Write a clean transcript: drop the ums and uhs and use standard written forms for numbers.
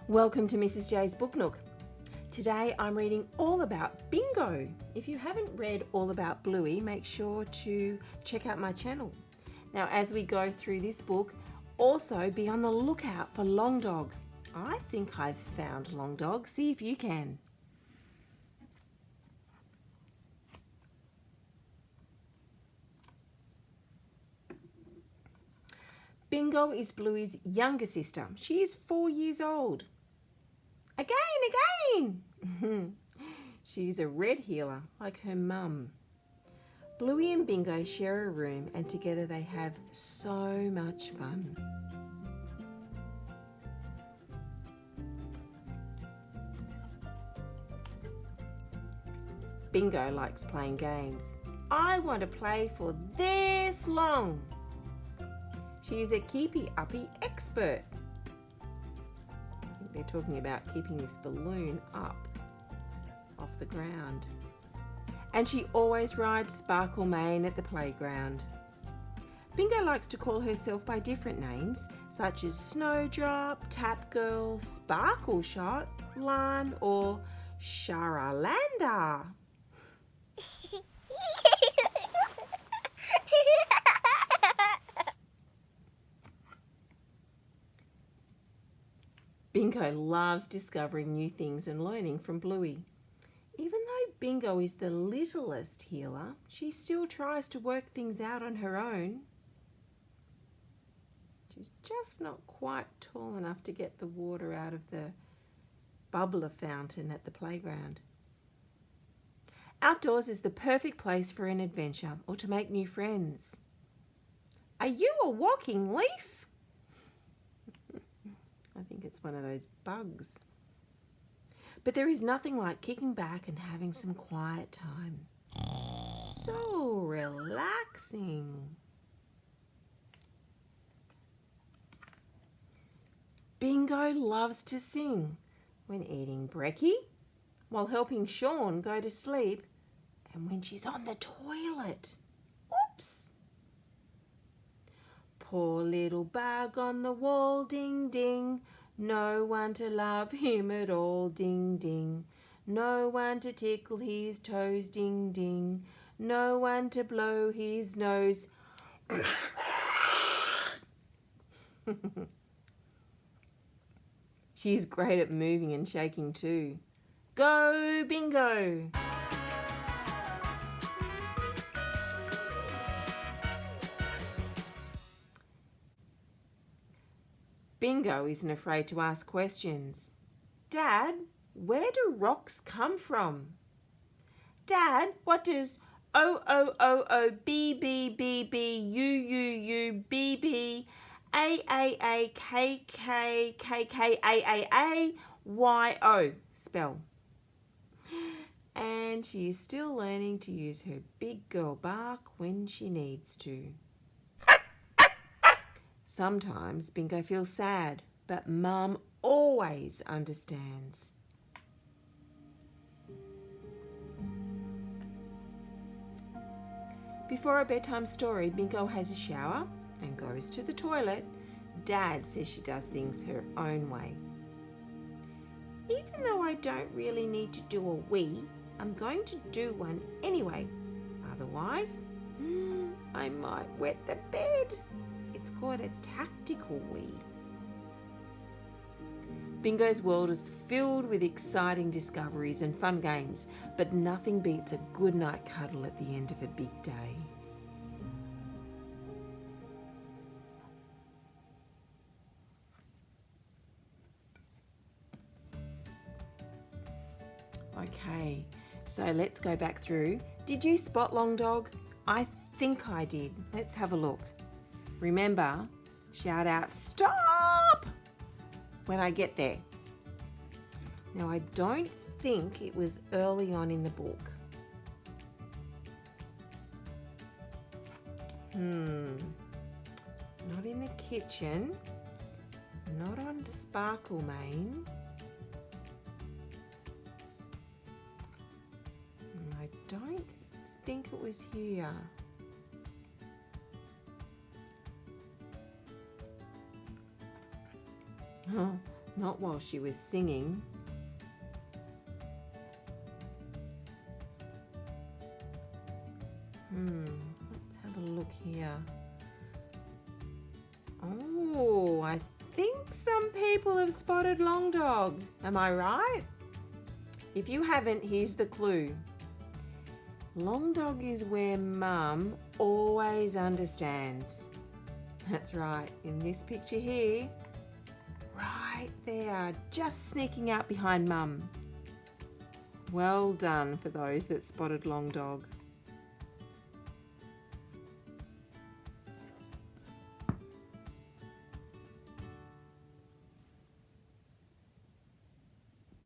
Welcome to Mrs. J's Book Nook. Today I'm reading all about Bingo. If you haven't read all about Bluey, make sure to check out my channel. Now, as we go through this book, also be on the lookout for Longdog. I think I've found Longdog. See if you can. Bingo is Bluey's younger sister. She is 4 years old. Again! She's a red heeler like her mum. Bluey and Bingo share a room and together they have so much fun. Bingo likes playing games. I want to play for this long. She is a keepy-uppy expert. I think they're talking about keeping this balloon up off the ground. And she always rides Sparkle Mane at the playground. Bingo likes to call herself by different names, such as Snowdrop, Tap Girl, Sparkle Shot, Lan, or Charalanda. Bingo loves discovering new things and learning from Bluey. Even though Bingo is the littlest healer, she still tries to work things out on her own. She's just not quite tall enough to get the water out of the bubbler fountain at the playground. Outdoors is the perfect place for an adventure or to make new friends. Are you a walking leaf? I think it's one of those bugs. But there is nothing like kicking back and having some quiet time. So relaxing. Bingo loves to sing when eating brekkie, while helping Sean go to sleep, and when she's on the toilet. Oops! Poor little bug on the wall, ding ding. No one to love him at all, ding ding. No one to tickle his toes, ding ding. No one to blow his nose. She's great at moving and shaking too. Go Bingo! Bingo isn't afraid to ask questions. Dad, where do rocks come from? Dad, what does O O O O B B B B U U U B B A A A K K K K A A A Y O spell? And she is still learning to use her big girl bark when she needs to. Sometimes Bingo feels sad, but Mum always understands. Before a bedtime story, Bingo has a shower and goes to the toilet. Dad says she does things her own way. Even though I don't really need to do a wee, I'm going to do one anyway. Otherwise, I might wet the bed. It's called a tactical wee. Bingo's world is filled with exciting discoveries and fun games, but nothing beats a good night cuddle at the end of a big day. Okay, so let's go back through. Did you spot Longdog? I think I did. Let's have a look. Remember, shout out, stop, when I get there. Now, I don't think it was early on in the book. Not in the kitchen, not on Sparkle Mane. I don't think it was here. Not while she was singing. Let's have a look here. Oh, I think some people have spotted Longdog. Am I right? If you haven't, here's the clue. Longdog is where Mum always understands. That's right, in this picture here, right there, just sneaking out behind Mum. Well done for those that spotted Longdog.